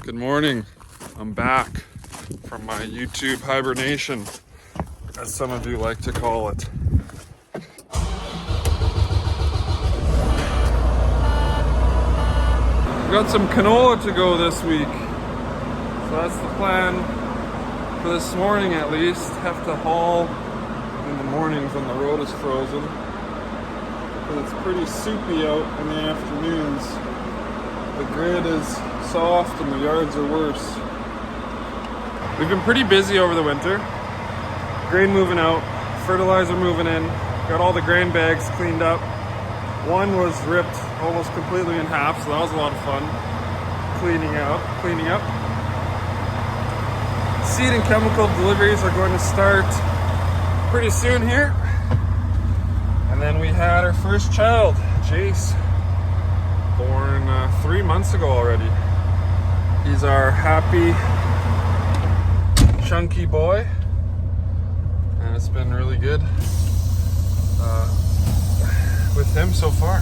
Good morning. I'm back from my YouTube hibernation, as some of you like to call it. We've got some canola to go this week, so that's the plan for this morning at least. Have to haul in the mornings when the road is frozen, because it's pretty soupy out in the afternoons. The grid is soft and the yards are worse. We've been pretty busy over the winter. Grain moving out, fertilizer moving in, got all the grain bags cleaned up. One was ripped almost completely in half, so that was a lot of fun. Cleaning up. Seed and chemical deliveries are going to start pretty soon here. And then we had our first child, Jace, born 3 months ago already. He's our happy, chunky boy, and it's been really good with him so far.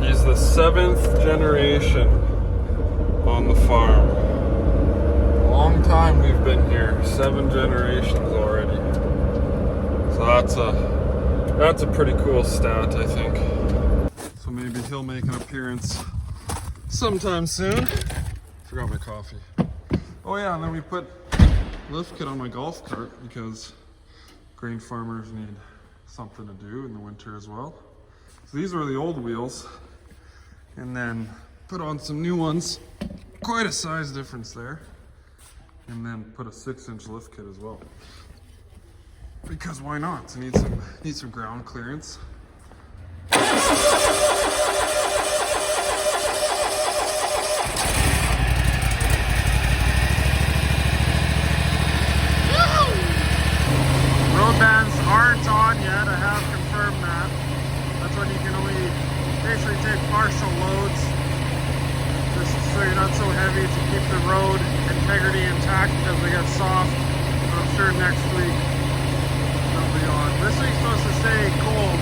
He's the 7th generation on the farm. Long time we've been here, 7 generations already. So that's a pretty cool stat, I think. So maybe he'll make an appearance sometime soon. Forgot my coffee. Oh yeah, and then we put lift kit on my golf cart because grain farmers need something to do in the winter as well. So these were the old wheels, and then put on some new ones. Quite a size difference there. And then put a 6-inch lift kit as well. Because why not? Need some ground clearance. Road bands aren't on yet, I have confirmed that. That's when you can only basically take partial loads, just so you're not so heavy to keep the road integrity intact because they get soft. But I'm sure next week they'll be on. This week's supposed to stay cold,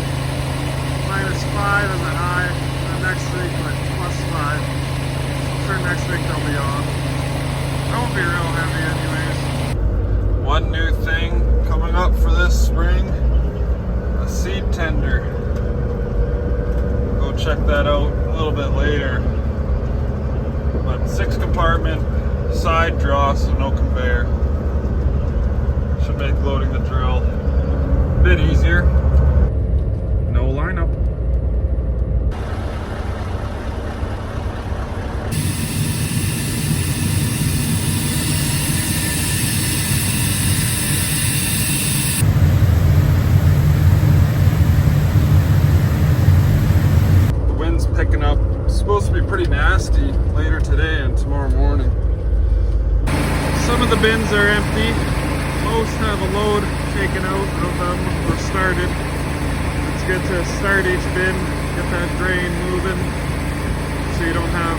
-5 is a high, and then next week like +5. I'm sure next week they'll be on. That won't be real heavy anyways. One new thing coming up for this spring, a seed tender. Go check that out a little bit later. But 6-compartment side draw, so no conveyor. Should make loading the drill a bit easier. No lineup. Picking up. It's supposed to be pretty nasty later today and tomorrow morning. Some of the bins are empty. Most have a load taken out of them or started. It's good to start each bin, get that grain moving, so you don't have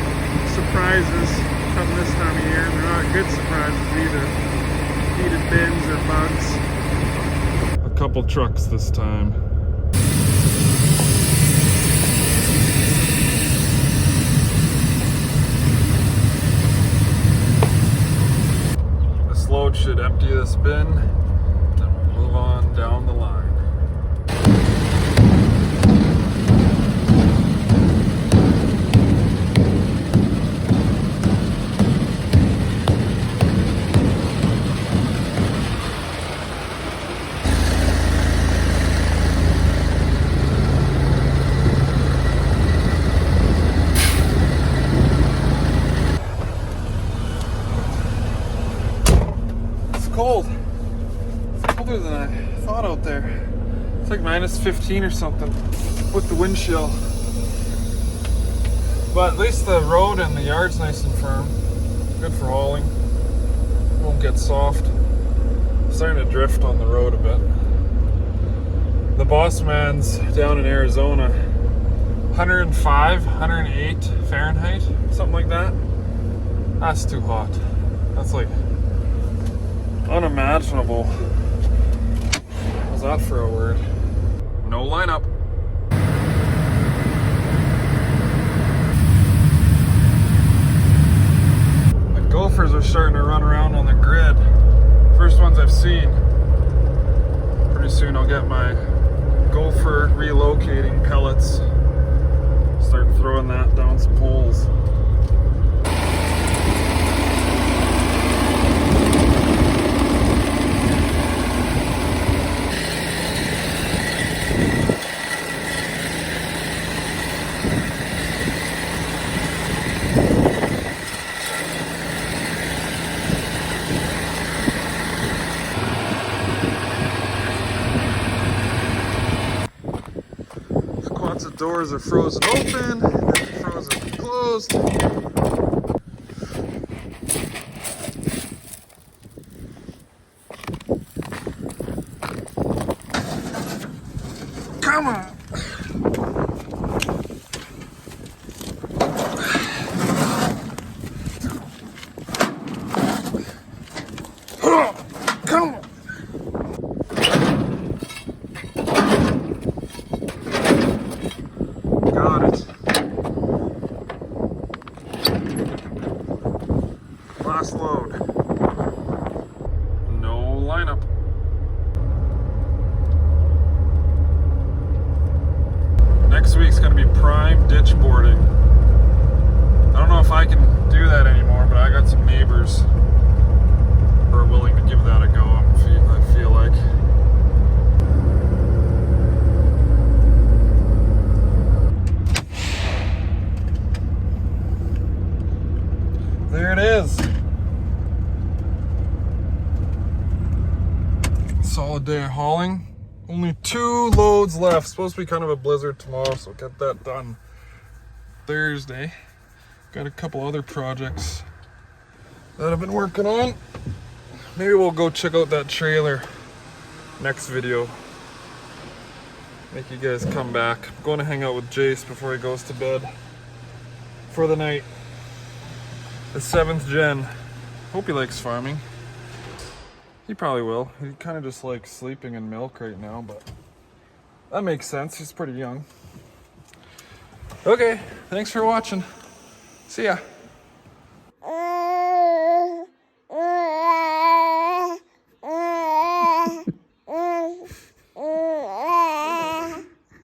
surprises come this time of year. They're not good surprises either. Heated bins or bugs. A couple trucks this time. Load should empty this bin, then we'll move on down the line. Cold. It's colder than I thought out there. It's like -15 or something with the wind chill. But at least the road and the yard's nice and firm. Good for hauling. Won't get soft. Starting to drift on the road a bit. The boss man's down in Arizona. 105, 108 Fahrenheit, something like that. That's too hot. That's like unimaginable. How's that for a word? No lineup. gophers are starting to run around on the grid. First ones I've seen. Pretty soon I'll get my gopher relocating pellets. Start throwing that down some holes. The doors are frozen open, and then frozen closed. Come on! Come on! Got it. Last load. No lineup. Next week's gonna be prime ditch boarding. I don't know if I can do that anymore, but I got some neighbors who are willing to give that a go, I feel like. There it is. Solid day of hauling. Only 2 loads left. Supposed to be kind of a blizzard tomorrow, so get that done Thursday. Got a couple other projects that I've been working on. Maybe we'll go check out that trailer next video. Make you guys come back. I'm going to hang out with Jace before he goes to bed for the night. The 7th gen. Hope he likes farming. He probably will. He kind of just likes sleeping in milk right now, but that makes sense. He's pretty young. Okay, thanks for watching. See ya.